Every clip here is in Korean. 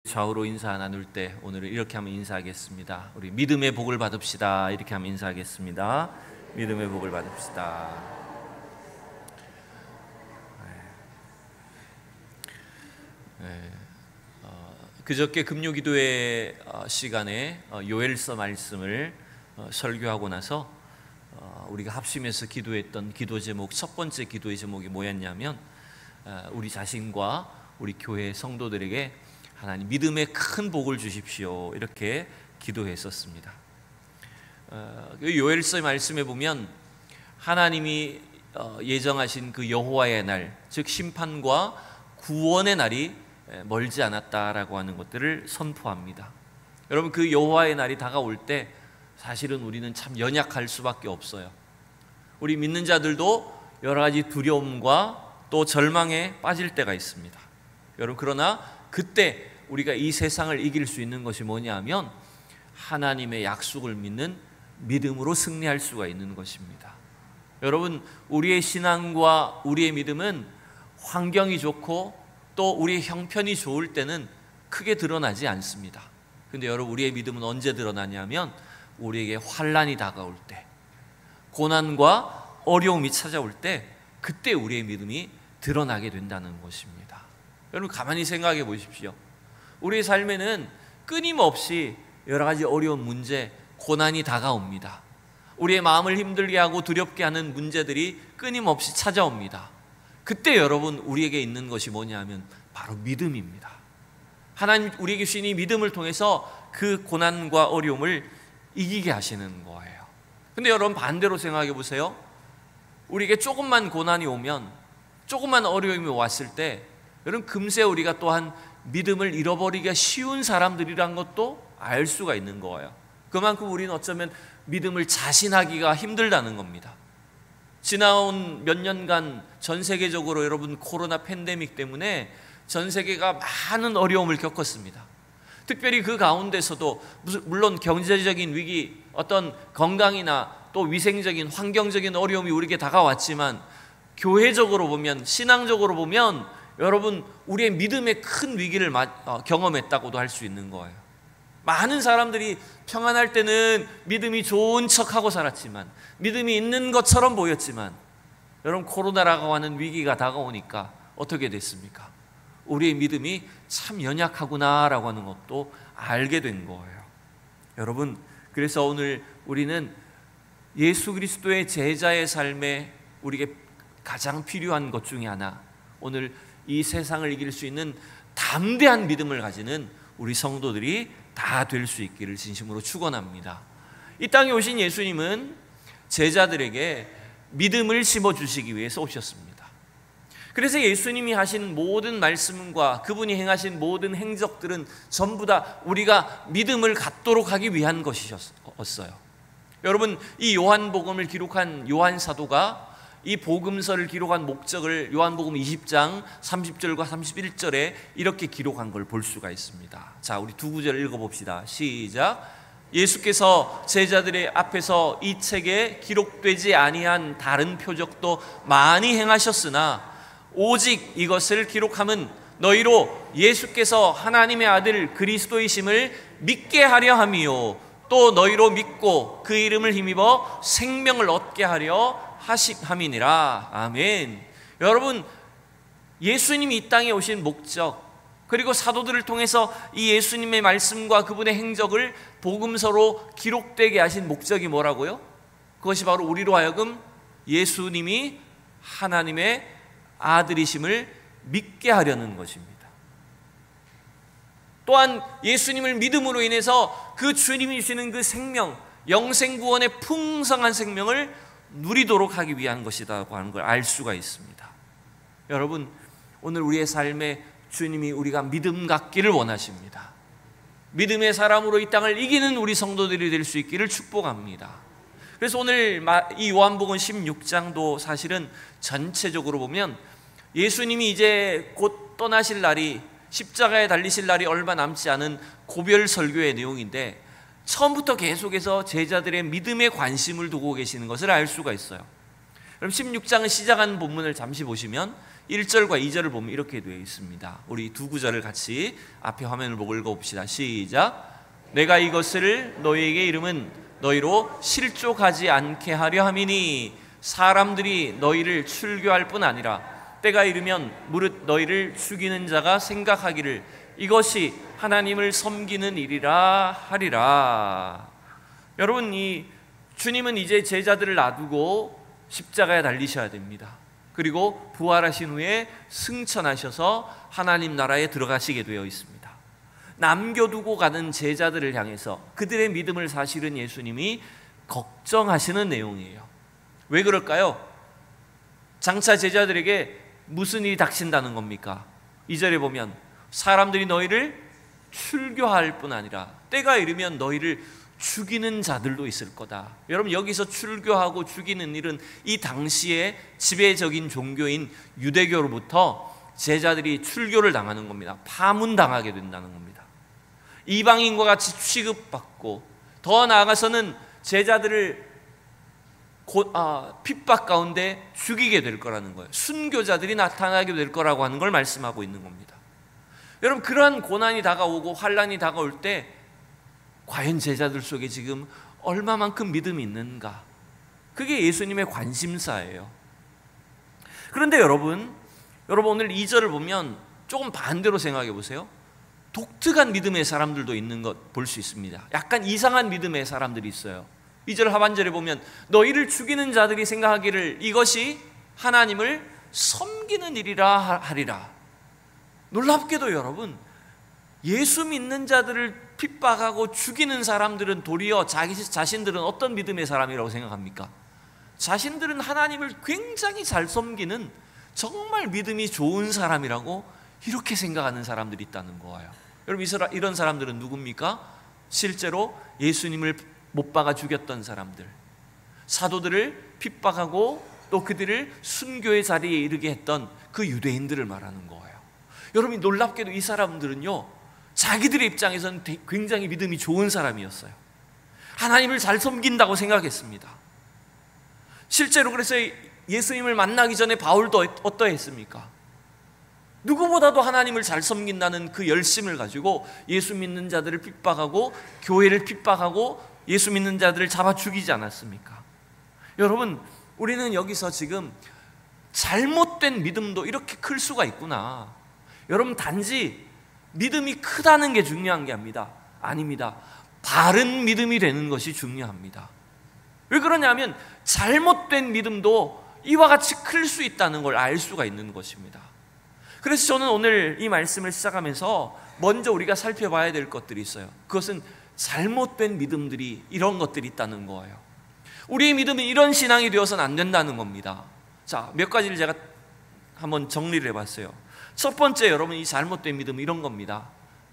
좌우로 인사 나눌 때 오늘은 이렇게 하면 인사하겠습니다. 우리 믿음의 복을 받읍시다. 이렇게 하면 인사하겠습니다. 믿음의 복을 받읍시다. 그저께 금요기도회 시간에 요엘서 말씀을 설교하고 나서 우리가 합심해서 기도했던 기도 제목, 첫 번째 기도의 제목이 뭐였냐면 우리 자신과 우리 교회 성도들에게 하나님 믿음의 큰 복을 주십시오, 이렇게 기도했었습니다. 요엘서 말씀에 보면 하나님이 예정하신 그 여호와의 날, 즉 심판과 구원의 날이 멀지 않았다라고 하는 것들을 선포합니다. 여러분, 그 여호와의 날이 다가올 때 사실은 우리는 참 연약할 수밖에 없어요. 우리 믿는 자들도 여러 가지 두려움과 또 절망에 빠질 때가 있습니다. 여러분, 그러나 그때 우리가 이 세상을 이길 수 있는 것이 뭐냐면 하나님의 약속을 믿는 믿음으로 승리할 수가 있는 것입니다. 여러분, 우리의 신앙과 우리의 믿음은 환경이 좋고 또 우리의 형편이 좋을 때는 크게 드러나지 않습니다. 근데 여러분, 우리의 믿음은 언제 드러나냐면 우리에게 환난이 다가올 때, 고난과 어려움이 찾아올 때, 그때 우리의 믿음이 드러나게 된다는 것입니다. 여러분, 가만히 생각해 보십시오. 우리의 삶에는 끊임없이 여러 가지 어려운 문제, 고난이 다가옵니다. 우리의 마음을 힘들게 하고 두렵게 하는 문제들이 끊임없이 찾아옵니다. 그때 여러분, 우리에게 있는 것이 뭐냐면 바로 믿음입니다. 하나님 우리에게 주신 이 믿음을 통해서 그 고난과 어려움을 이기게 하시는 거예요. 근데 여러분, 반대로 생각해 보세요. 우리에게 조금만 고난이 오면, 조금만 어려움이 왔을 때 여러분, 금세 우리가 또한 믿음을 잃어버리기가 쉬운 사람들이란 것도 알 수가 있는 거예요. 그만큼 우리는 어쩌면 믿음을 자신하기가 힘들다는 겁니다. 지나온 몇 년간 전 세계적으로 여러분, 코로나 팬데믹 때문에 전 세계가 많은 어려움을 겪었습니다. 특별히 그 가운데서도 물론 경제적인 위기, 어떤 건강이나 또 위생적인 환경적인 어려움이 우리에게 다가왔지만 교회적으로 보면, 신앙적으로 보면 여러분, 우리의 믿음의 큰 위기를 경험했다고도 할 수 있는 거예요. 많은 사람들이 평안할 때는 믿음이 좋은 척하고 살았지만, 믿음이 있는 것처럼 보였지만, 여러분, 코로나라고 하는 위기가 다가오니까 어떻게 됐습니까? 우리의 믿음이 참 연약하구나라고 하는 것도 알게 된 거예요. 여러분, 그래서 오늘 우리는 예수 그리스도의 제자의 삶에 우리에게 가장 필요한 것 중에 하나, 오늘 이 세상을 이길 수 있는 담대한 믿음을 가지는 우리 성도들이 다 될 수 있기를 진심으로 축원합니다. 이 땅에 오신 예수님은 제자들에게 믿음을 심어주시기 위해서 오셨습니다. 그래서 예수님이 하신 모든 말씀과 그분이 행하신 모든 행적들은 전부 다 우리가 믿음을 갖도록 하기 위한 것이었어요. 여러분, 이 요한복음을 기록한 요한 사도가 이 복음서를 기록한 목적을 요한복음 20장 30절과 31절에 이렇게 기록한 걸 볼 수가 있습니다. 자, 우리 두 구절 읽어봅시다. 시작. 예수께서 제자들의 앞에서 이 책에 기록되지 아니한 다른 표적도 많이 행하셨으나 오직 이것을 기록함은 너희로 예수께서 하나님의 아들 그리스도이심을 믿게 하려 함이요, 또 너희로 믿고 그 이름을 힘입어 생명을 얻게 하려 함이니라. 아멘. 여러분, 예수님이 이 땅에 오신 목적, 그리고 사도들을 통해서 이 예수님의 말씀과 그분의 행적을 복음서로 기록되게 하신 목적이 뭐라고요? 그것이 바로 우리로 하여금 예수님이 하나님의 아들이심을 믿게 하려는 것입니다. 또한 예수님을 믿음으로 인해서 그 주님이 주시는 그 생명, 영생구원의 풍성한 생명을 누리도록 하기 위한 것이라고 하는 걸 알 수가 있습니다. 여러분, 오늘 우리의 삶에 주님이 우리가 믿음 갖기를 원하십니다. 믿음의 사람으로 이 땅을 이기는 우리 성도들이 될 수 있기를 축복합니다. 그래서 오늘 이 요한복음 16장도 사실은 전체적으로 보면 예수님이 이제 곧 떠나실 날이, 십자가에 달리실 날이 얼마 남지 않은 고별 설교의 내용인데, 처음부터 계속해서 제자들의 믿음에 관심을 두고 계시는 것을 알 수가 있어요. 그럼 16장을 시작한 본문을 잠시 보시면 1절과 2절을 보면 이렇게 되어 있습니다. 우리 두 구절을 같이 앞에 화면을 보고 읽어봅시다. 시작. 내가 이것을 너희에게 이름은 너희로 실족하지 않게 하려 함이니 사람들이 너희를 출교할 뿐 아니라 때가 이르면 무릇 너희를 죽이는 자가 생각하기를 이것이 하나님을 섬기는 일이라 하리라. 여러분, 이 주님은 이제 제자들을 놔두고 십자가에 달리셔야 됩니다. 그리고 부활하신 후에 승천하셔서 하나님 나라에 들어가시게 되어 있습니다. 남겨두고 가는 제자들을 향해서 그들의 믿음을 사실은 예수님이 걱정하시는 내용이에요. 왜 그럴까요? 장차 제자들에게 무슨 일이 닥친다는 겁니까? 2절에 보면 사람들이 너희를 출교할 뿐 아니라 때가 이르면 너희를 죽이는 자들도 있을 거다. 여러분, 여기서 출교하고 죽이는 일은 이 당시의 지배적인 종교인 유대교로부터 제자들이 출교를 당하는 겁니다. 파문당하게 된다는 겁니다. 이방인과 같이 취급받고 더 나아가서는 제자들을 핍박 가운데 죽이게 될 거라는 거예요. 순교자들이 나타나게 될 거라고 하는 걸 말씀하고 있는 겁니다. 여러분, 그러한 고난이 다가오고 환난이 다가올 때 과연 제자들 속에 지금 얼마만큼 믿음이 있는가? 그게 예수님의 관심사예요. 그런데 여러분 오늘 2절을 보면 조금 반대로 생각해 보세요. 독특한 믿음의 사람들도 있는 것 볼 수 있습니다. 약간 이상한 믿음의 사람들이 있어요. 2절 하반절에 보면 너희를 죽이는 자들이 생각하기를 이것이 하나님을 섬기는 일이라 하리라. 놀랍게도 여러분, 예수 믿는 자들을 핍박하고 죽이는 사람들은 도리어 자신들은 어떤 믿음의 사람이라고 생각합니까? 자신들은 하나님을 굉장히 잘 섬기는 정말 믿음이 좋은 사람이라고 이렇게 생각하는 사람들이 있다는 거예요. 여러분, 이런 사람들은 누굽니까? 실제로 예수님을 못 박아 죽였던 사람들, 사도들을 핍박하고 또 그들을 순교의 자리에 이르게 했던 그 유대인들을 말하는 거예요. 여러분, 놀랍게도 이 사람들은요, 자기들의 입장에서는 굉장히 믿음이 좋은 사람이었어요. 하나님을 잘 섬긴다고 생각했습니다. 실제로 그래서 예수님을 만나기 전에 바울도 어떠했습니까? 누구보다도 하나님을 잘 섬긴다는 그 열심을 가지고 예수 믿는 자들을 핍박하고 교회를 핍박하고 예수 믿는 자들을 잡아 죽이지 않았습니까? 여러분, 우리는 여기서 지금 잘못된 믿음도 이렇게 클 수가 있구나. 여러분, 단지 믿음이 크다는 게 중요한 게 아닙니다. 바른 믿음이 되는 것이 중요합니다. 왜 그러냐면 잘못된 믿음도 이와 같이 클 수 있다는 걸 알 수가 있는 것입니다. 그래서 저는 오늘 이 말씀을 시작하면서 먼저 우리가 살펴봐야 될 것들이 있어요. 그것은 잘못된 믿음들이 이런 것들이 있다는 거예요. 우리의 믿음은 이런 신앙이 되어서는 안 된다는 겁니다. 자, 몇 가지를 제가 한번 정리를 해봤어요. 첫 번째, 여러분, 이 잘못된 믿음은 이런 겁니다.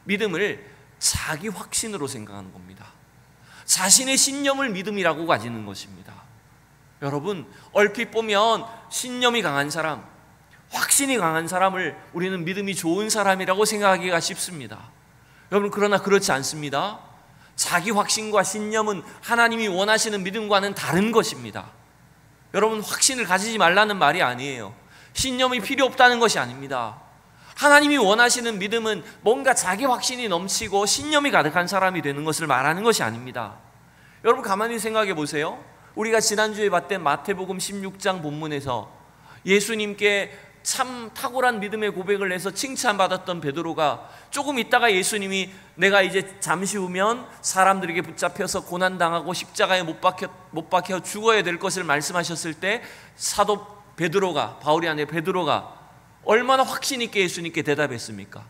믿음을 자기 확신으로 생각하는 겁니다. 자신의 신념을 믿음이라고 가지는 것입니다. 여러분, 얼핏 보면 신념이 강한 사람, 확신이 강한 사람을 우리는 믿음이 좋은 사람이라고 생각하기가 쉽습니다. 여러분, 그러나 그렇지 않습니다. 자기 확신과 신념은 하나님이 원하시는 믿음과는 다른 것입니다. 여러분, 확신을 가지지 말라는 말이 아니에요. 신념이 필요 없다는 것이 아닙니다. 하나님이 원하시는 믿음은 뭔가 자기 확신이 넘치고 신념이 가득한 사람이 되는 것을 말하는 것이 아닙니다. 여러분, 가만히 생각해 보세요. 우리가 지난주에 봤던 마태복음 16장 본문에서 예수님께 참 탁월한 믿음의 고백을 해서 칭찬받았던 베드로가 조금 있다가 예수님이 내가 이제 잠시 후면 사람들에게 붙잡혀서 고난당하고 십자가에 못 박혀 죽어야 될 것을 말씀하셨을 때 사도 베드로가, 바울이 아니라 베드로가 얼마나 확신 있게 예수님께 대답했습니까?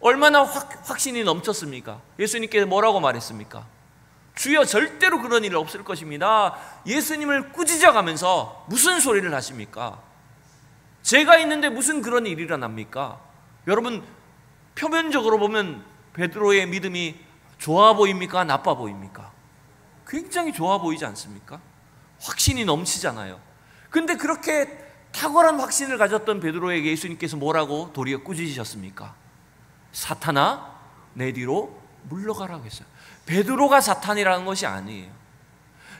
얼마나 확신이 넘쳤습니까? 예수님께 뭐라고 말했습니까? 주여, 절대로 그런 일 없을 것입니다. 예수님을 꾸짖어가면서 무슨 소리를 하십니까? 제가 있는데 무슨 그런 일이 일어납니까? 여러분, 표면적으로 보면 베드로의 믿음이 좋아 보입니까? 나빠 보입니까? 굉장히 좋아 보이지 않습니까? 확신이 넘치잖아요. 근데 그렇게 탁월한 확신을 가졌던 베드로에게 예수님께서 뭐라고 도리어 꾸짖으셨습니까? 사탄아, 내 뒤로 물러가라고 했어요. 베드로가 사탄이라는 것이 아니에요.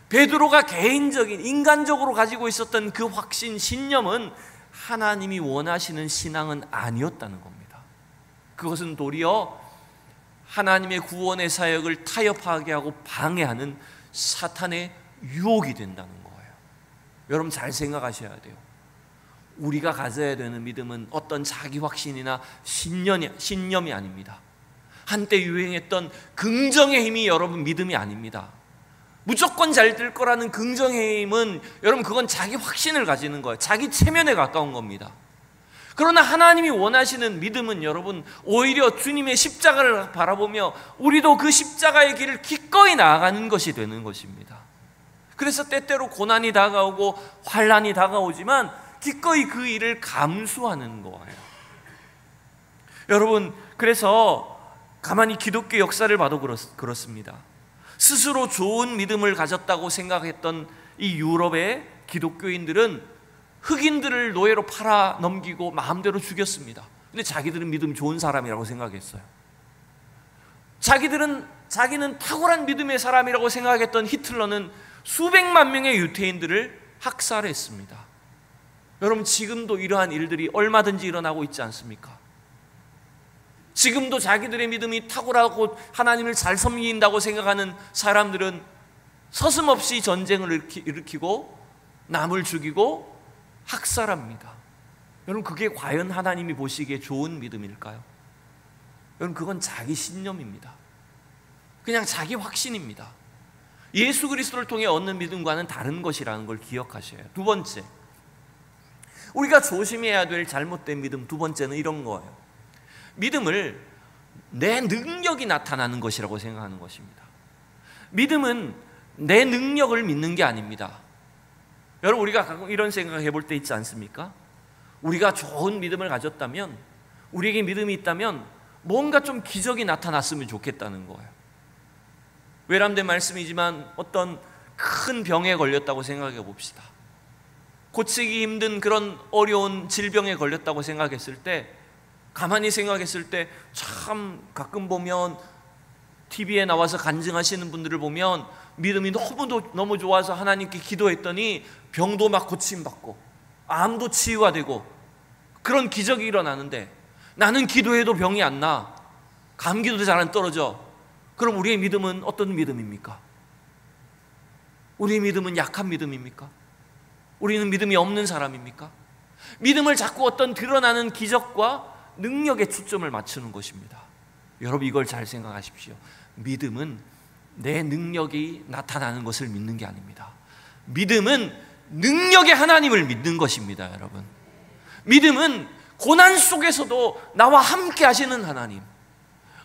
베드로가 개인적인 인간적으로 가지고 있었던 그 확신, 신념은 하나님이 원하시는 신앙은 아니었다는 겁니다. 그것은 도리어 하나님의 구원의 사역을 타협하게 하고 방해하는 사탄의 유혹이 된다는 거예요. 여러분 잘 생각하셔야 돼요. 우리가 가져야 되는 믿음은 어떤 자기 확신이나 신념이 아닙니다. 한때 유행했던 긍정의 힘이 여러분 믿음이 아닙니다. 무조건 잘 될 거라는 긍정의 힘은 여러분 그건 자기 확신을 가지는 거예요. 자기 체면에 가까운 겁니다. 그러나 하나님이 원하시는 믿음은 여러분 오히려 주님의 십자가를 바라보며 우리도 그 십자가의 길을 기꺼이 나아가는 것이 되는 것입니다. 그래서 때때로 고난이 다가오고 환난이 다가오지만 기꺼이 그 일을 감수하는 거예요. 여러분 그래서 가만히 기독교 역사를 봐도 그렇습니다. 스스로 좋은 믿음을 가졌다고 생각했던 이 유럽의 기독교인들은 흑인들을 노예로 팔아 넘기고 마음대로 죽였습니다. 근데 자기들은 믿음 좋은 사람이라고 생각했어요. 자기는 탁월한 믿음의 사람이라고 생각했던 히틀러는 수백만 명의 유태인들을 학살했습니다. 여러분 지금도 이러한 일들이 얼마든지 일어나고 있지 않습니까? 지금도 자기들의 믿음이 탁월하고 하나님을 잘 섬긴다고 생각하는 사람들은 서슴없이 전쟁을 일으키고 남을 죽이고 학살합니다. 여러분 그게 과연 하나님이 보시기에 좋은 믿음일까요? 여러분 그건 자기 신념입니다. 그냥 자기 확신입니다. 예수 그리스도를 통해 얻는 믿음과는 다른 것이라는 걸 기억하셔야 해요. 두 번째, 우리가 조심해야 될 잘못된 믿음 두 번째는 이런 거예요. 믿음을 내 능력이 나타나는 것이라고 생각하는 것입니다. 믿음은 내 능력을 믿는 게 아닙니다. 여러분 우리가 가끔 이런 생각 해볼 때 있지 않습니까? 우리가 좋은 믿음을 가졌다면, 우리에게 믿음이 있다면 뭔가 좀 기적이 나타났으면 좋겠다는 거예요. 외람된 말씀이지만 어떤 큰 병에 걸렸다고 생각해 봅시다. 고치기 힘든 그런 어려운 질병에 걸렸다고 생각했을 때, 가만히 생각했을 때 참 가끔 보면 TV에 나와서 간증하시는 분들을 보면 믿음이 너무 좋아서 하나님께 기도했더니 병도 막 고침받고 암도 치유가 되고 그런 기적이 일어나는데, 나는 기도해도 병이 안 나, 감기도 잘 안 떨어져. 그럼 우리의 믿음은 어떤 믿음입니까? 우리의 믿음은 약한 믿음입니까? 우리는 믿음이 없는 사람입니까? 믿음을 자꾸 어떤 드러나는 기적과 능력에 초점을 맞추는 것입니다. 여러분 이걸 잘 생각하십시오. 믿음은 내 능력이 나타나는 것을 믿는 게 아닙니다. 믿음은 능력의 하나님을 믿는 것입니다. 여러분 믿음은 고난 속에서도 나와 함께 하시는 하나님,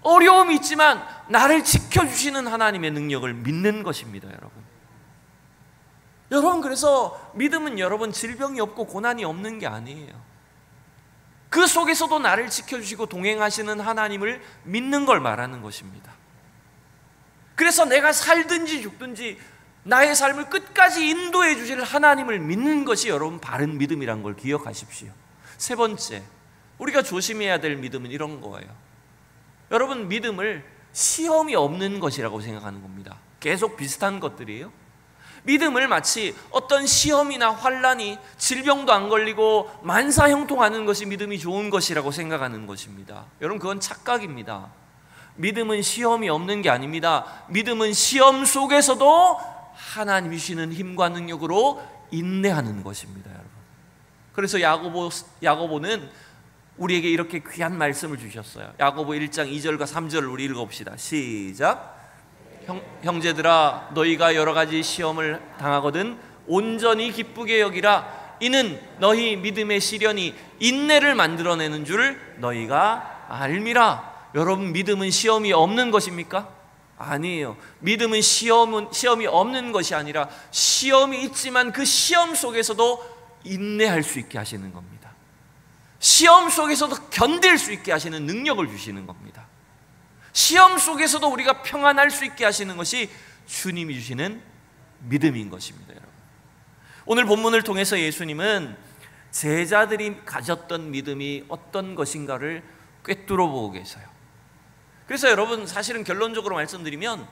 어려움이 있지만 나를 지켜주시는 하나님의 능력을 믿는 것입니다. 여러분 그래서 믿음은 여러분 질병이 없고 고난이 없는 게 아니에요. 그 속에서도 나를 지켜주시고 동행하시는 하나님을 믿는 걸 말하는 것입니다. 그래서 내가 살든지 죽든지 나의 삶을 끝까지 인도해 주실 하나님을 믿는 것이 여러분 바른 믿음이란 걸 기억하십시오. 세 번째, 우리가 조심해야 될 믿음은 이런 거예요. 여러분 믿음을 시험이 없는 것이라고 생각하는 겁니다. 계속 비슷한 것들이에요. 믿음을 마치 어떤 시험이나 환난이, 질병도 안 걸리고 만사형통하는 것이 믿음이 좋은 것이라고 생각하는 것입니다. 여러분 그건 착각입니다. 믿음은 시험이 없는 게 아닙니다. 믿음은 시험 속에서도 하나님이 주시는 힘과 능력으로 인내하는 것입니다. 여러분 그래서 야고보는 우리에게 이렇게 귀한 말씀을 주셨어요. 야고보 1장 2절과 3절을 우리 읽어봅시다. 시작. 형제들아 너희가 여러 가지 시험을 당하거든 온전히 기쁘게 여기라. 이는 너희 믿음의 시련이 인내를 만들어내는 줄 너희가 알미라. 여러분 믿음은 시험이 없는 것입니까? 아니에요. 믿음은 시험이 없는 것이 아니라 시험이 있지만 그 시험 속에서도 인내할 수 있게 하시는 겁니다. 시험 속에서도 견딜 수 있게 하시는 능력을 주시는 겁니다. 시험 속에서도 우리가 평안할 수 있게 하시는 것이 주님이 주시는 믿음인 것입니다. 여러분 오늘 본문을 통해서 예수님은 제자들이 가졌던 믿음이 어떤 것인가를 꿰뚫어 보고 계세요. 그래서 여러분 사실은 결론적으로 말씀드리면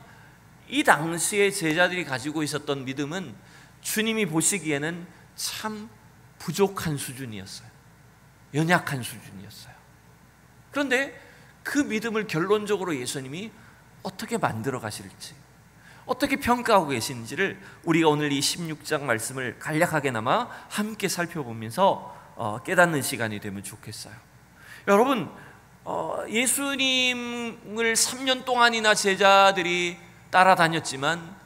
이 당시에 제자들이 가지고 있었던 믿음은 주님이 보시기에는 참 부족한 수준이었어요. 연약한 수준이었어요. 그런데 그 믿음을 결론적으로 예수님이 어떻게 만들어 가실지, 어떻게 평가하고 계시는지를 우리가 오늘 이 16장 말씀을 간략하게나마 함께 살펴보면서 깨닫는 시간이 되면 좋겠어요. 여러분, 예수님을 3년 동안이나 제자들이 따라다녔지만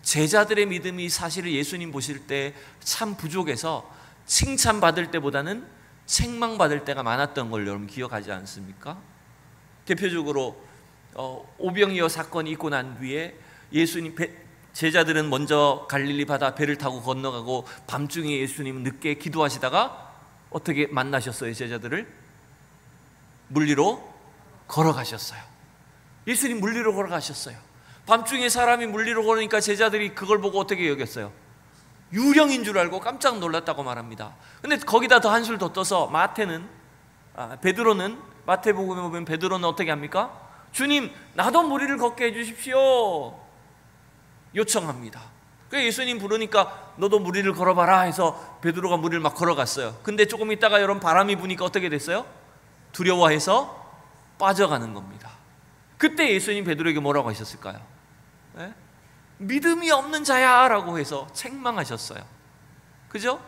제자들의 믿음이 사실은 예수님 보실 때 참 부족해서 칭찬받을 때보다는 책망받을 때가 많았던 걸 여러분 기억하지 않습니까? 대표적으로 오병이어 사건이 있고 난 뒤에 예수님 제자들은 먼저 갈릴리 바다 배를 타고 건너가고 밤중에 예수님은 늦게 기도하시다가 어떻게 만나셨어요? 제자들을 물리로 걸어가셨어요. 예수님 물리로 걸어가셨어요. 밤중에 사람이 물리로 걸으니까 제자들이 그걸 보고 어떻게 여겼어요? 유령인 줄 알고 깜짝 놀랐다고 말합니다. 근데 거기다 더 한술 더 떠서 베드로는 마태복음에 보면 베드로는 어떻게 합니까? 주님, 나도 무리를 걷게 해주십시오 요청합니다. 그래서 예수님 부르니까 너도 무리를 걸어봐라 해서 베드로가 무리를 막 걸어갔어요. 근데 조금 있다가 여러분 바람이 부니까 어떻게 됐어요? 두려워해서 빠져가는 겁니다. 그때 예수님 베드로에게 뭐라고 하셨을까요? 네? 믿음이 없는 자야 라고 해서 책망하셨어요. 그죠?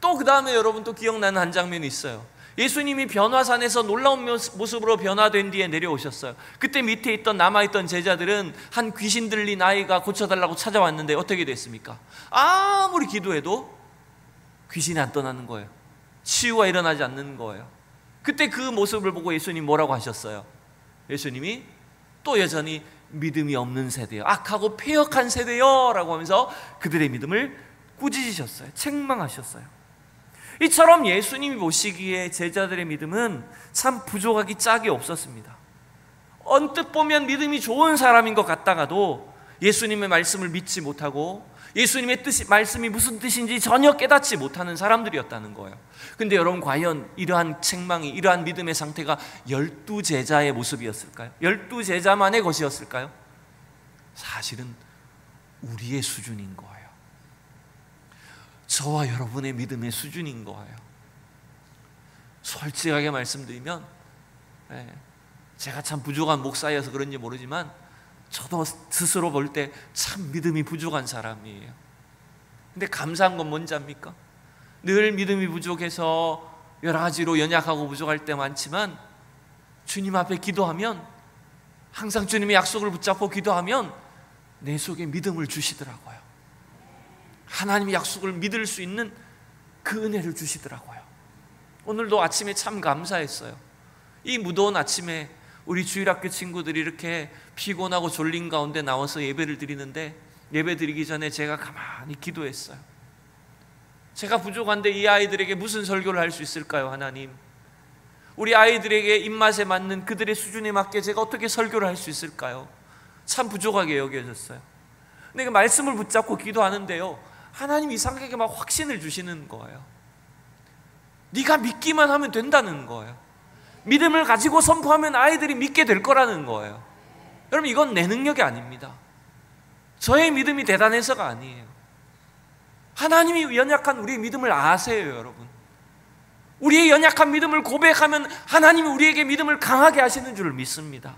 또 그 다음에 여러분 또 기억나는 한 장면이 있어요. 예수님이 변화산에서 놀라운 모습으로 변화된 뒤에 내려오셨어요. 그때 밑에 있던 남아있던 제자들은 한 귀신 들린 아이가 고쳐달라고 찾아왔는데 어떻게 됐습니까? 아무리 기도해도 귀신이 안 떠나는 거예요. 치유가 일어나지 않는 거예요. 그때 그 모습을 보고 예수님 뭐라고 하셨어요? 예수님이 또 여전히 믿음이 없는 세대요, 악하고 패역한 세대요 라고 하면서 그들의 믿음을 꾸짖으셨어요. 책망하셨어요. 이처럼 예수님이 보시기에 제자들의 믿음은 참 부족하기 짝이 없었습니다. 언뜻 보면 믿음이 좋은 사람인 것 같다가도 예수님의 말씀을 믿지 못하고 예수님의 말씀이 무슨 뜻인지 전혀 깨닫지 못하는 사람들이었다는 거예요. 근데 여러분, 과연 이러한 책망이, 이러한 믿음의 상태가 12제자의 모습이었을까요? 12제자만의 것이었을까요? 사실은 우리의 수준인 거예요. 저와 여러분의 믿음의 수준인 거예요. 솔직하게 말씀드리면 제가 참 부족한 목사여서 그런지 모르지만 저도 스스로 볼 때 참 믿음이 부족한 사람이에요. 근데 감사한 건 뭔지 압니까? 늘 믿음이 부족해서 여러 가지로 연약하고 부족할 때 많지만 주님 앞에 기도하면, 항상 주님의 약속을 붙잡고 기도하면 내 속에 믿음을 주시더라고요. 하나님의 약속을 믿을 수 있는 그 은혜를 주시더라고요. 오늘도 아침에 참 감사했어요. 이 무더운 아침에 우리 주일학교 친구들이 이렇게 피곤하고 졸린 가운데 나와서 예배를 드리는데, 예배 드리기 전에 제가 가만히 기도했어요. 제가 부족한데 이 아이들에게 무슨 설교를 할 수 있을까요? 하나님, 우리 아이들에게 입맛에 맞는 그들의 수준에 맞게 제가 어떻게 설교를 할 수 있을까요? 참 부족하게 여겨졌어요. 근데 그 말씀을 붙잡고 기도하는데요, 하나님 이상하게 막 확신을 주시는 거예요. 네가 믿기만 하면 된다는 거예요. 믿음을 가지고 선포하면 아이들이 믿게 될 거라는 거예요. 여러분, 이건 내 능력이 아닙니다. 저의 믿음이 대단해서가 아니에요. 하나님이 연약한 우리의 믿음을 아세요, 여러분. 우리의 연약한 믿음을 고백하면 하나님이 우리에게 믿음을 강하게 하시는 줄 믿습니다.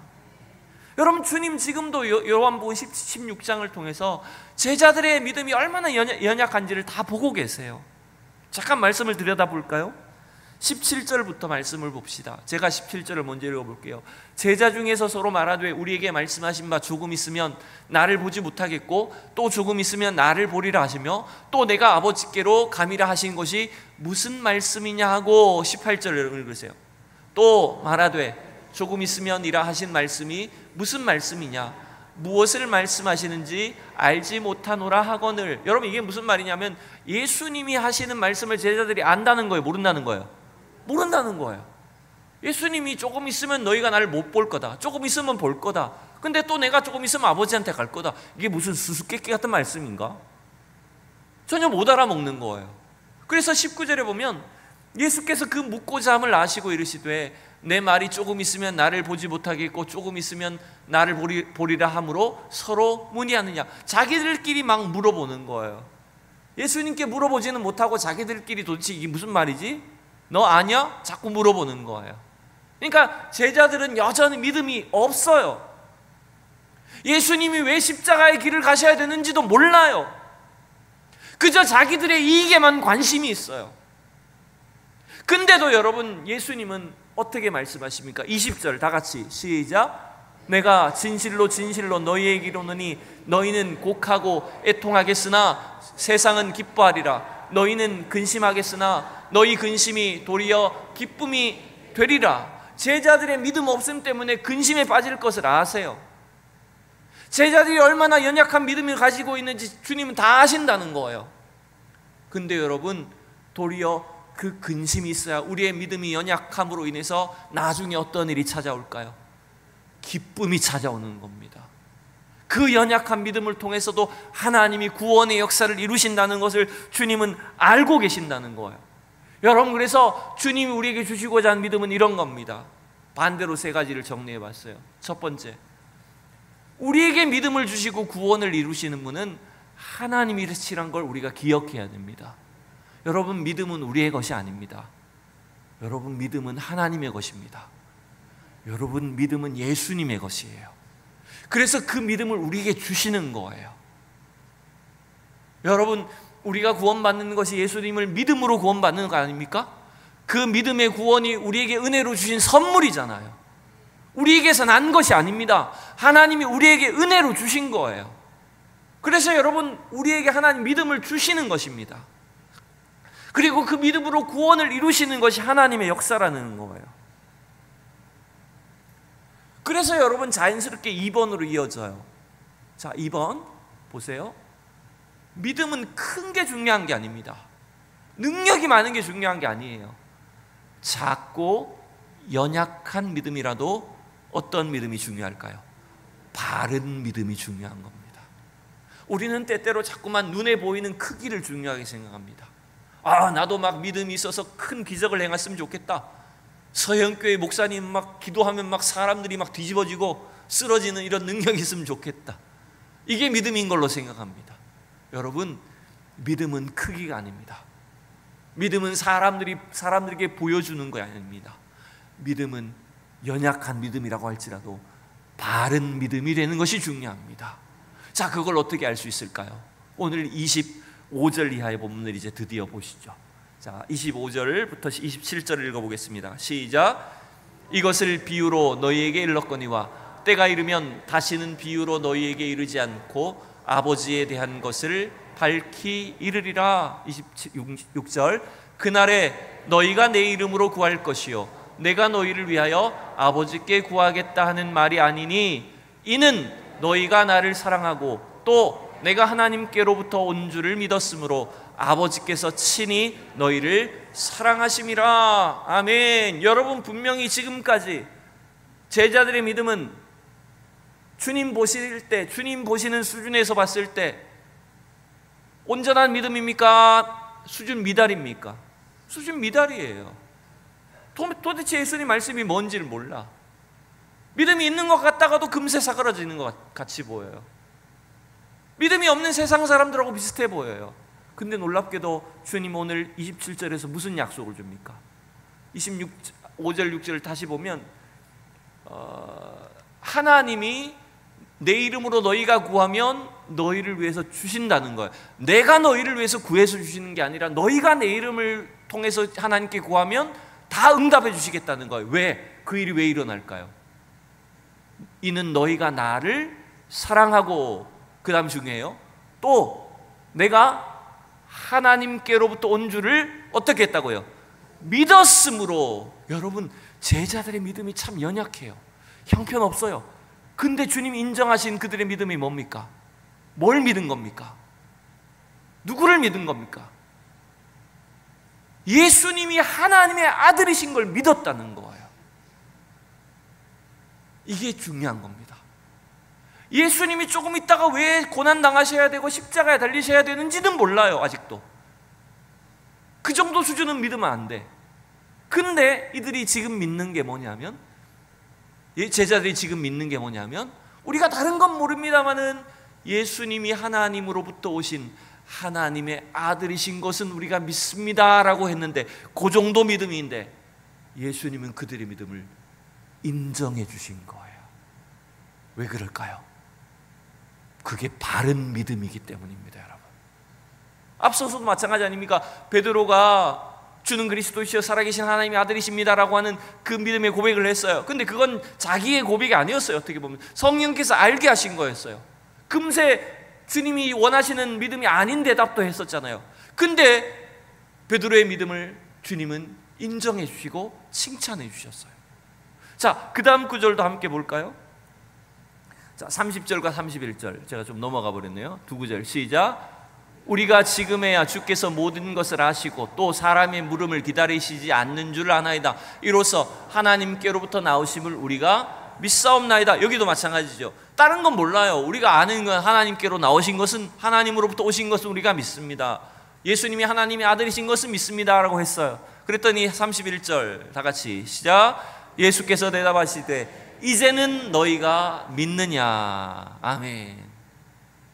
여러분, 주님 지금도 요한복음 16장을 통해서 제자들의 믿음이 얼마나 연약한지를 다 보고 계세요. 잠깐 말씀을 들여다볼까요? 17절부터 말씀을 봅시다. 제가 17절을 먼저 읽어볼게요. 제자 중에서 서로 말하되 우리에게 말씀하신 바 조금 있으면 나를 보지 못하겠고 또 조금 있으면 나를 보리라 하시며 또 내가 아버지께로 가미라 하신 것이 무슨 말씀이냐 하고 18절을 읽으세요. 또 말하되 조금 있으면 이라 하신 말씀이 무슨 말씀이냐, 무엇을 말씀하시는지 알지 못하노라 하거늘. 여러분, 이게 무슨 말이냐면 예수님이 하시는 말씀을 제자들이 안다는 거예요, 모른다는 거예요? 모른다는 거예요. 예수님이 조금 있으면 너희가 나를 못 볼 거다, 조금 있으면 볼 거다, 근데 또 내가 조금 있으면 아버지한테 갈 거다. 이게 무슨 수수께끼 같은 말씀인가? 전혀 못 알아먹는 거예요. 그래서 19절에 보면 예수께서 그 묻고자 함을 아시고 이르시되 내 말이 조금 있으면 나를 보지 못하겠고 조금 있으면 나를 보리라 함으로 서로 문의하느냐. 자기들끼리 막 물어보는 거예요. 예수님께 물어보지는 못하고 자기들끼리 도대체 이게 무슨 말이지? 너 아냐? 자꾸 물어보는 거예요. 그러니까 제자들은 여전히 믿음이 없어요. 예수님이 왜 십자가의 길을 가셔야 되는지도 몰라요. 그저 자기들의 이익에만 관심이 있어요. 근데도 여러분, 예수님은 어떻게 말씀하십니까? 20절 다 같이 시작. 내가 진실로 진실로 너희에게 이르노니 너희는 곡하고 애통하겠으나 세상은 기뻐하리라. 너희는 근심하겠으나 너희 근심이 도리어 기쁨이 되리라. 제자들의 믿음 없음 때문에 근심에 빠질 것을 아세요. 제자들이 얼마나 연약한 믿음을 가지고 있는지 주님은 다 아신다는 거예요. 근데 여러분, 도리어 그 근심이 있어야 우리의 믿음이 연약함으로 인해서 나중에 어떤 일이 찾아올까요? 기쁨이 찾아오는 겁니다. 그 연약한 믿음을 통해서도 하나님이 구원의 역사를 이루신다는 것을 주님은 알고 계신다는 거예요. 여러분, 그래서 주님이 우리에게 주시고자 하는 믿음은 이런 겁니다. 반대로 세 가지를 정리해 봤어요. 첫 번째, 우리에게 믿음을 주시고 구원을 이루시는 분은 하나님이시란 걸 우리가 기억해야 됩니다. 여러분, 믿음은 우리의 것이 아닙니다. 여러분, 믿음은 하나님의 것입니다. 여러분, 믿음은 예수님의 것이에요. 그래서 그 믿음을 우리에게 주시는 거예요. 여러분, 우리가 구원받는 것이 예수님을 믿음으로 구원받는 거 아닙니까? 그 믿음의 구원이 우리에게 은혜로 주신 선물이잖아요. 우리에게서 난 것이 아닙니다. 하나님이 우리에게 은혜로 주신 거예요. 그래서 여러분, 우리에게 하나님 믿음을 주시는 것입니다. 그리고 그 믿음으로 구원을 이루시는 것이 하나님의 역사라는 거예요. 그래서 여러분, 자연스럽게 2번으로 이어져요. 자, 2번 보세요. 믿음은 큰 게 중요한 게 아닙니다. 능력이 많은 게 중요한 게 아니에요. 작고 연약한 믿음이라도 어떤 믿음이 중요할까요? 바른 믿음이 중요한 겁니다. 우리는 때때로 자꾸만 눈에 보이는 크기를 중요하게 생각합니다. 아, 나도 막 믿음이 있어서 큰 기적을 행했으면 좋겠다. 서영교회 목사님 막 기도하면 막 사람들이 막 뒤집어지고 쓰러지는 이런 능력이 있으면 좋겠다. 이게 믿음인 걸로 생각합니다. 여러분, 믿음은 크기가 아닙니다. 믿음은 사람들에게 보여주는 거 아닙니다. 믿음은 연약한 믿음이라고 할지라도 바른 믿음이 되는 것이 중요합니다. 자, 그걸 어떻게 알 수 있을까요? 오늘 25절 이하의 본문을 이제 드디어 보시죠. 자, 25절부터 27절을 읽어보겠습니다. 시작. 이것을 비유로 너희에게 일렀거니와 때가 이르면 다시는 비유로 너희에게 이르지 않고 아버지에 대한 것을 밝히 이르리라. 26절. 그날에 너희가 내 이름으로 구할 것이요 내가 너희를 위하여 아버지께 구하겠다 하는 말이 아니니 이는 너희가 나를 사랑하고 또 내가 하나님께로부터 온 줄을 믿었으므로 아버지께서 친히 너희를 사랑하심이라. 아멘. 여러분, 분명히 지금까지 제자들의 믿음은 주님 보실 때, 주님 보시는 수준에서 봤을 때 온전한 믿음입니까? 수준 미달입니까? 수준 미달이에요. 도대체 예수님 말씀이 뭔지를 몰라. 믿음이 있는 것 같다가도 금세 사그라지는 것 같이 보여요. 믿음이 없는 세상 사람들하고 비슷해 보여요. 근데 놀랍게도 주님 오늘 27절에서 무슨 약속을 줍니까? 5절 6절 다시 보면 하나님이 내 이름으로 너희가 구하면 너희를 위해서 주신다는 거예요. 내가 너희를 위해서 구해서 주시는 게 아니라 너희가 내 이름을 통해서 하나님께 구하면 다 응답해 주시겠다는 거예요. 왜? 그 일이 왜 일어날까요? 이는 너희가 나를 사랑하고, 그 다음 중요해요, 또 내가 하나님께로부터 온 줄을 어떻게 했다고요? 믿었으므로. 여러분, 제자들의 믿음이 참 연약해요. 형편없어요. 근데 주님이 인정하신 그들의 믿음이 뭡니까? 뭘 믿은 겁니까? 누구를 믿은 겁니까? 예수님이 하나님의 아들이신 걸 믿었다는 거예요. 이게 중요한 겁니다. 예수님이 조금 있다가 왜 고난당하셔야 되고 십자가에 달리셔야 되는지는 몰라요. 아직도 그 정도 수준은 믿으면 안 돼. 근데 이들이 지금 믿는 게 뭐냐면, 제자들이 지금 믿는 게 뭐냐면, 우리가 다른 건 모릅니다마는 예수님이 하나님으로부터 오신 하나님의 아들이신 것은 우리가 믿습니다라고 했는데, 그 정도 믿음인데 예수님은 그들의 믿음을 인정해 주신 거예요. 왜 그럴까요? 그게 바른 믿음이기 때문입니다, 여러분. 앞서서도 마찬가지 아닙니까? 베드로가 주는 그리스도시여 살아계신 하나님의 아들이십니다라고 하는 그 믿음의 고백을 했어요. 근데 그건 자기의 고백이 아니었어요. 어떻게 보면 성령께서 알게 하신 거였어요. 금세 주님이 원하시는 믿음이 아닌 대답도 했었잖아요. 근데 베드로의 믿음을 주님은 인정해 주시고 칭찬해 주셨어요. 자, 그 다음 구절도 함께 볼까요? 자, 30절과 31절 제가 좀 넘어가 버렸네요. 두 구절 시작. 우리가 지금에야 주께서 모든 것을 아시고 또 사람의 물음을 기다리시지 않는 줄 아나이다. 이로써 하나님께로부터 나오심을 우리가 믿사옵나이다. 여기도 마찬가지죠. 다른 건 몰라요. 우리가 아는 건 하나님께로 나오신 것은, 하나님으로부터 오신 것은 우리가 믿습니다. 예수님이 하나님의 아들이신 것은 믿습니다라고 했어요. 그랬더니 31절 다 같이 시작. 예수께서 대답하시되 이제는 너희가 믿느냐. 아멘.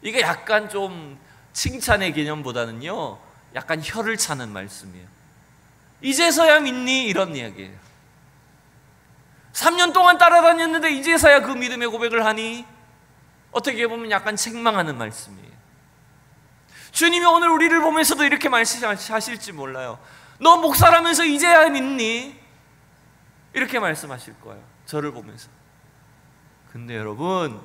이게 약간 좀 칭찬의 개념보다는요, 약간 혀를 차는 말씀이에요. 이제서야 믿니? 이런 이야기예요. 3년 동안 따라다녔는데 이제서야 그 믿음의 고백을 하니? 어떻게 보면 약간 책망하는 말씀이에요. 주님이 오늘 우리를 보면서도 이렇게 말씀하실지 몰라요. 너 목사라면서 이제야 믿니? 이렇게 말씀하실 거예요, 저를 보면서. 근데 여러분,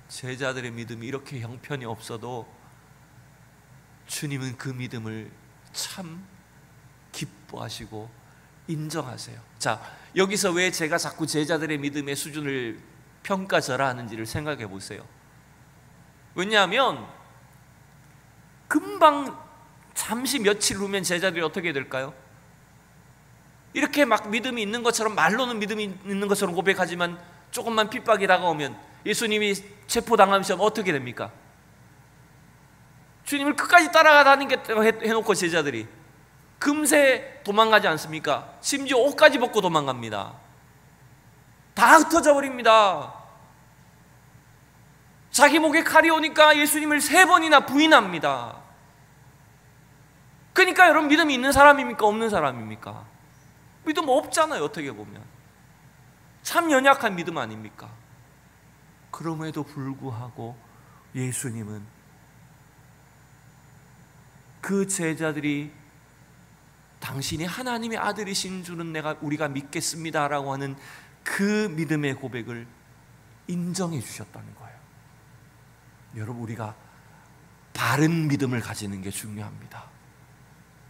제자들의 믿음이 이렇게 형편이 없어도 주님은 그 믿음을 참 기뻐하시고 인정하세요. 자, 여기서 왜 제가 자꾸 제자들의 믿음의 수준을 평가절하하는지를 생각해 보세요. 왜냐하면 금방 잠시 며칠 후면 제자들이 어떻게 될까요? 이렇게 막 믿음이 있는 것처럼, 말로는 믿음이 있는 것처럼 고백하지만 조금만 핍박이 다가오면, 예수님이 체포당하시면 어떻게 됩니까? 주님을 끝까지 따라다니겠다고 해놓고 제자들이 금세 도망가지 않습니까? 심지어 옷까지 벗고 도망갑니다. 다 흩어져 버립니다. 자기 목에 칼이 오니까 예수님을 3번이나 부인합니다. 그러니까 여러분, 믿음이 있는 사람입니까? 없는 사람입니까? 믿음 없잖아요, 어떻게 보면. 참 연약한 믿음 아닙니까? 그럼에도 불구하고 예수님은 그 제자들이 당신이 하나님의 아들이신 줄은 우리가 믿겠습니다라고 하는 그 믿음의 고백을 인정해 주셨다는 거예요. 여러분, 우리가 바른 믿음을 가지는 게 중요합니다.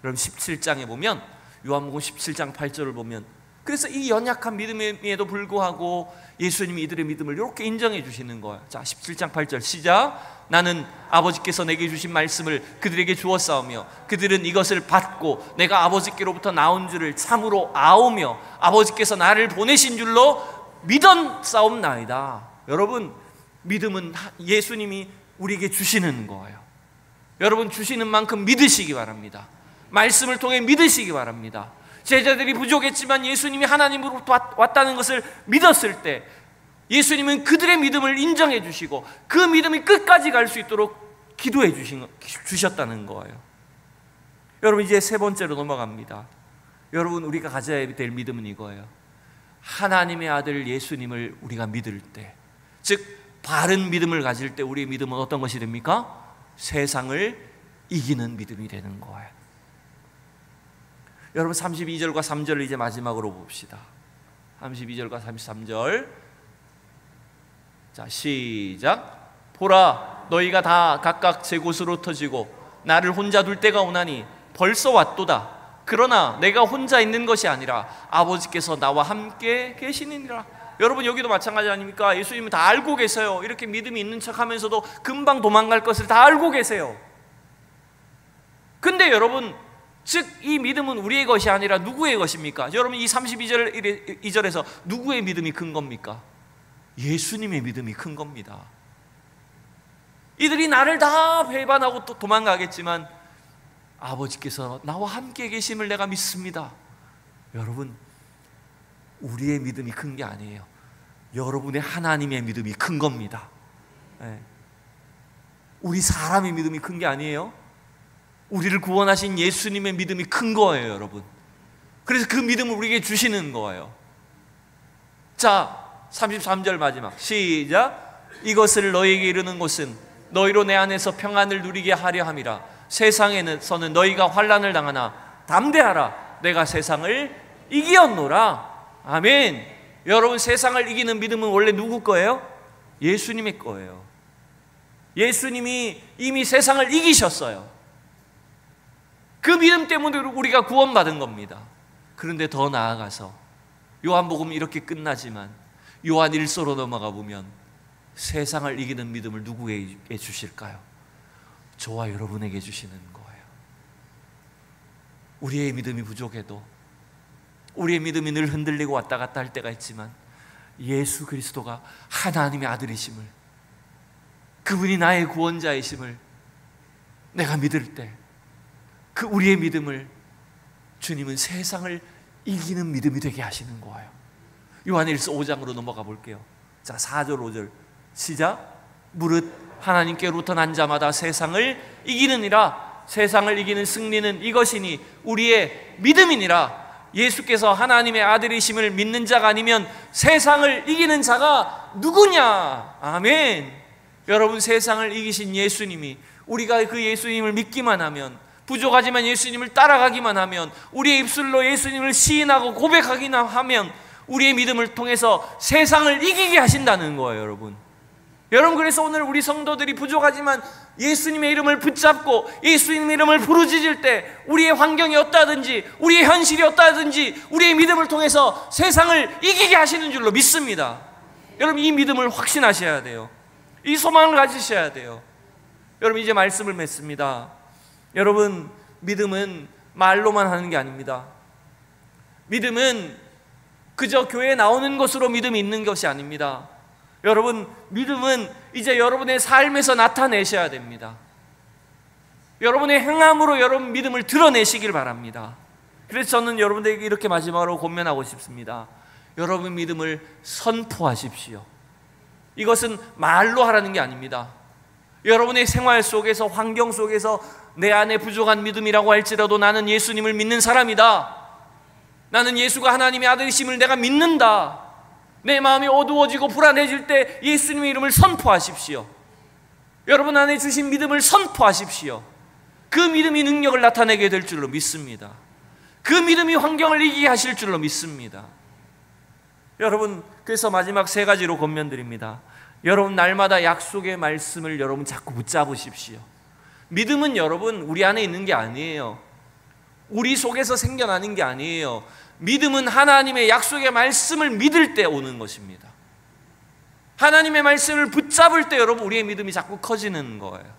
여러분, 17장에 보면, 요한복음 17장 8절을 보면, 그래서 이 연약한 믿음에도 불구하고 예수님이 이들의 믿음을 이렇게 인정해 주시는 거예요. 자, 17장 8절 시작. 나는 아버지께서 내게 주신 말씀을 그들에게 주었사오며 그들은 이것을 받고 내가 아버지께로부터 나온 줄을 참으로 아오며 아버지께서 나를 보내신 줄로 믿었사옵나이다. 여러분, 믿음은 예수님이 우리에게 주시는 거예요. 여러분, 주시는 만큼 믿으시기 바랍니다. 말씀을 통해 믿으시기 바랍니다. 제자들이 부족했지만 예수님이 하나님으로부터 왔다는 것을 믿었을 때 예수님은 그들의 믿음을 인정해 주시고 그 믿음이 끝까지 갈 수 있도록 기도해 주셨다는 거예요. 여러분, 이제 세 번째로 넘어갑니다. 여러분, 우리가 가져야 될 믿음은 이거예요. 하나님의 아들 예수님을 우리가 믿을 때, 즉 바른 믿음을 가질 때 우리의 믿음은 어떤 것이 됩니까? 세상을 이기는 믿음이 되는 거예요. 여러분, 32절과 3절을 이제 마지막으로 봅시다. 32절과 33절. 자, 시작. 보라, 너희가 다 각각 제 곳으로 흩어지고 나를 혼자 둘 때가 오나니 벌써 왔도다. 그러나 내가 혼자 있는 것이 아니라 아버지께서 나와 함께 계시느니라. 여러분, 여기도 마찬가지 아닙니까? 예수님은 다 알고 계세요. 이렇게 믿음이 있는 척하면서도 금방 도망갈 것을 다 알고 계세요. 근데 여러분, 즉 이 믿음은 우리의 것이 아니라 누구의 것입니까? 여러분, 이 32절에서 누구의 믿음이 큰 겁니까? 예수님의 믿음이 큰 겁니다. 이들이 나를 다 배반하고 또 도망가겠지만 아버지께서 나와 함께 계심을 내가 믿습니다. 여러분, 우리의 믿음이 큰 게 아니에요. 여러분의 하나님의 믿음이 큰 겁니다. 네. 우리 사람의 믿음이 큰 게 아니에요. 우리를 구원하신 예수님의 믿음이 큰 거예요, 여러분. 그래서 그 믿음을 우리에게 주시는 거예요. 자, 33절 마지막 시작. 이것을 너희에게 이르는 것은 너희로 내 안에서 평안을 누리게 하려 함이라. 세상에서는 너희가 환난을 당하나 담대하라. 내가 세상을 이기었노라. 아멘. 여러분, 세상을 이기는 믿음은 원래 누구 거예요? 예수님의 거예요. 예수님이 이미 세상을 이기셨어요. 그 믿음 때문에 우리가 구원받은 겁니다. 그런데 더 나아가서 요한복음 이렇게 끝나지만 요한 1서로 넘어가 보면 세상을 이기는 믿음을 누구에게 주실까요? 저와 여러분에게 주시는 거예요. 우리의 믿음이 부족해도, 우리의 믿음이 늘 흔들리고 왔다 갔다 할 때가 있지만 예수 그리스도가 하나님의 아들이심을, 그분이 나의 구원자이심을 내가 믿을 때 그 우리의 믿음을 주님은 세상을 이기는 믿음이 되게 하시는 거예요. 요한일서 5장으로 넘어가 볼게요. 자, 4절 5절 시작. 무릇 하나님께로부터 난 자마다 세상을 이기느니라. 세상을 이기는 승리는 이것이니 우리의 믿음이니라. 예수께서 하나님의 아들이심을 믿는 자가 아니면 세상을 이기는 자가 누구냐. 아멘. 여러분, 세상을 이기신 예수님이, 우리가 그 예수님을 믿기만 하면, 부족하지만 예수님을 따라가기만 하면, 우리의 입술로 예수님을 시인하고 고백하기만 하면 우리의 믿음을 통해서 세상을 이기게 하신다는 거예요, 여러분. 여러분, 그래서 오늘 우리 성도들이 부족하지만 예수님의 이름을 붙잡고 예수님의 이름을 부르짖을 때 우리의 환경이 어떠하든지, 우리의 현실이 어떠하든지 우리의 믿음을 통해서 세상을 이기게 하시는 줄로 믿습니다. 여러분, 이 믿음을 확신하셔야 돼요. 이 소망을 가지셔야 돼요. 여러분, 이제 말씀을 맺습니다. 여러분, 믿음은 말로만 하는 게 아닙니다. 믿음은 그저 교회에 나오는 것으로 믿음이 있는 것이 아닙니다. 여러분, 믿음은 이제 여러분의 삶에서 나타내셔야 됩니다. 여러분의 행함으로 여러분 믿음을 드러내시길 바랍니다. 그래서 저는 여러분들에게 이렇게 마지막으로 권면하고 싶습니다. 여러분 믿음을 선포하십시오. 이것은 말로 하라는 게 아닙니다. 여러분의 생활 속에서, 환경 속에서 내 안에 부족한 믿음이라고 할지라도 나는 예수님을 믿는 사람이다, 나는 예수가 하나님의 아들이심을 내가 믿는다, 내 마음이 어두워지고 불안해질 때 예수님의 이름을 선포하십시오. 여러분 안에 주신 믿음을 선포하십시오. 그 믿음이 능력을 나타내게 될 줄로 믿습니다. 그 믿음이 환경을 이기게 하실 줄로 믿습니다. 여러분, 그래서 마지막 세 가지로 권면드립니다. 여러분, 날마다 약속의 말씀을 여러분 자꾸 붙잡으십시오. 믿음은 여러분 우리 안에 있는 게 아니에요. 우리 속에서 생겨나는 게 아니에요. 믿음은 하나님의 약속의 말씀을 믿을 때 오는 것입니다. 하나님의 말씀을 붙잡을 때 여러분 우리의 믿음이 자꾸 커지는 거예요.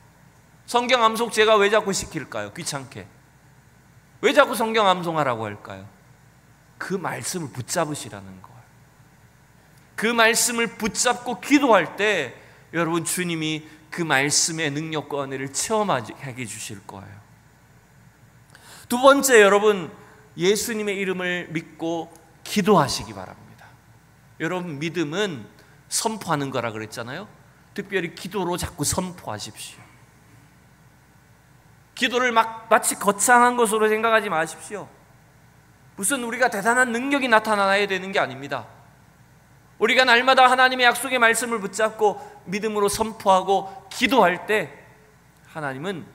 성경 암송 제가 왜 자꾸 시킬까요? 귀찮게. 왜 자꾸 성경 암송하라고 할까요? 그 말씀을 붙잡으시라는 거예요. 그 말씀을 붙잡고 기도할 때 여러분 주님이 그 말씀의 능력과 은혜를 체험하게 해주실 거예요. 두 번째, 여러분 예수님의 이름을 믿고 기도하시기 바랍니다. 여러분, 믿음은 선포하는 거라 그랬잖아요. 특별히 기도로 자꾸 선포하십시오. 기도를 마치 거창한 것으로 생각하지 마십시오. 무슨 우리가 대단한 능력이 나타나야 되는 게 아닙니다. 우리가 날마다 하나님의 약속의 말씀을 붙잡고 믿음으로 선포하고 기도할 때 하나님은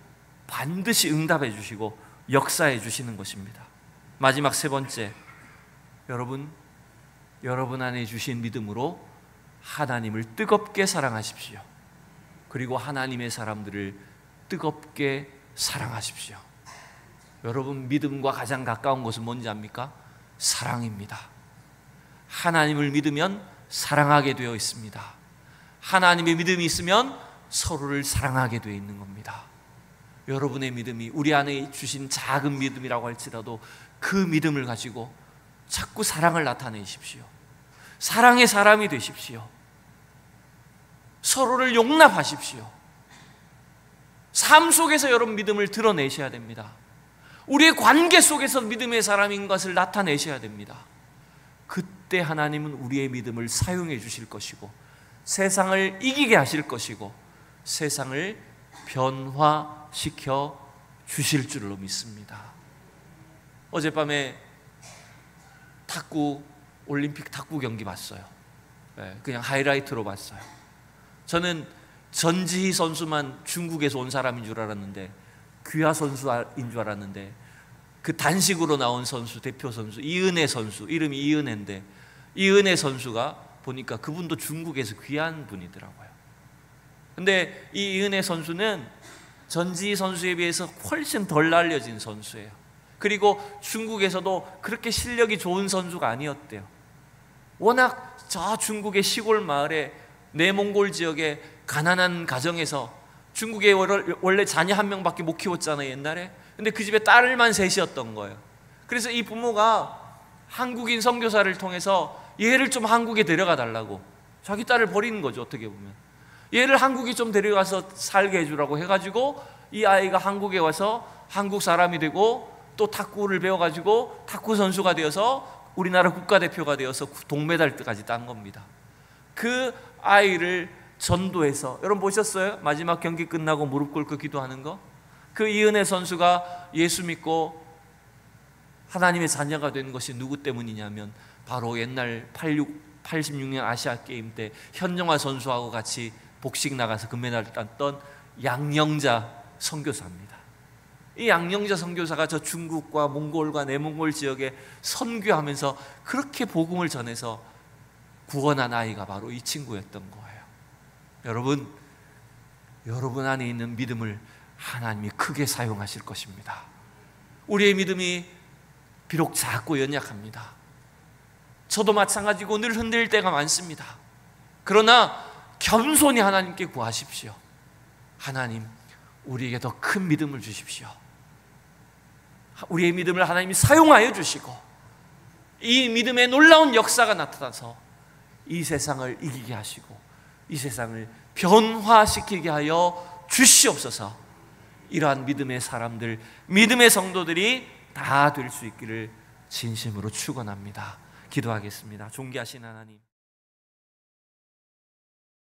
반드시 응답해 주시고 역사해 주시는 것입니다. 마지막 세 번째, 여러분 안에 주신 믿음으로 하나님을 뜨겁게 사랑하십시오. 그리고 하나님의 사람들을 뜨겁게 사랑하십시오. 여러분, 믿음과 가장 가까운 것은 뭔지 압니까? 사랑입니다. 하나님을 믿으면 사랑하게 되어 있습니다. 하나님의 믿음이 있으면 서로를 사랑하게 되어 있는 겁니다. 여러분의 믿음이, 우리 안에 주신 작은 믿음이라고 할지라도 그 믿음을 가지고 자꾸 사랑을 나타내십시오. 사랑의 사람이 되십시오. 서로를 용납하십시오. 삶 속에서 여러분 믿음을 드러내셔야 됩니다. 우리의 관계 속에서 믿음의 사람인 것을 나타내셔야 됩니다. 그때 하나님은 우리의 믿음을 사용해 주실 것이고 세상을 이기게 하실 것이고 세상을 변화시켜 주실 줄로 믿습니다. 어젯밤에 올림픽 탁구 경기 봤어요. 그냥 하이라이트로 봤어요. 저는 전지희 선수만 중국에서 온 사람인 줄 알았는데, 귀하 선수인 줄 알았는데, 그 단식으로 나온 선수, 대표 선수 이은혜 선수, 이름이 이은혜인데, 이은혜 선수가 보니까 그분도 중국에서 귀한 분이더라고요. 근데 이 이은혜 선수는 전지희 선수에 비해서 훨씬 덜 알려진 선수예요. 그리고 중국에서도 그렇게 실력이 좋은 선수가 아니었대요. 워낙 저 중국의 시골 마을에, 내몽골 지역의 가난한 가정에서, 중국에 원래 자녀 한 명밖에 못 키웠잖아요, 옛날에. 근데 그 집에 딸만 셋이었던 거예요. 그래서 이 부모가 한국인 선교사를 통해서 얘를 좀 한국에 데려가 달라고, 자기 딸을 버리는 거죠, 어떻게 보면. 얘를 한국에 좀 데려가서 살게 해주라고 해가지고 이 아이가 한국에 와서 한국 사람이 되고, 또 탁구를 배워가지고 탁구 선수가 되어서 우리나라 국가대표가 되어서 동메달까지 딴 겁니다. 그 아이를 전도해서, 여러분 보셨어요? 마지막 경기 끝나고 무릎 꿇고 기도하는 거? 그 이은혜 선수가 예수 믿고 하나님의 자녀가 된 것이 누구 때문이냐면, 바로 옛날 86년 아시아게임 때 현정화 선수하고 같이 복식 나가서 금메달을 땄던 양영자 선교사입니다. 이 양영자 선교사가 저 중국과 몽골과 내몽골 지역에 선교하면서 그렇게 복음을 전해서 구원한 아이가 바로 이 친구였던 거예요. 여러분 안에 있는 믿음을 하나님이 크게 사용하실 것입니다. 우리의 믿음이 비록 작고 연약합니다. 저도 마찬가지고 늘 흔들릴 때가 많습니다. 그러나 겸손히 하나님께 구하십시오. 하나님, 우리에게 더 큰 믿음을 주십시오. 우리의 믿음을 하나님이 사용하여 주시고, 이 믿음의 놀라운 역사가 나타나서 이 세상을 이기게 하시고, 이 세상을 변화시키게 하여 주시옵소서. 이러한 믿음의 사람들, 믿음의 성도들이 다 될 수 있기를 진심으로 축원합니다. 기도하겠습니다. 존귀하신 하나님,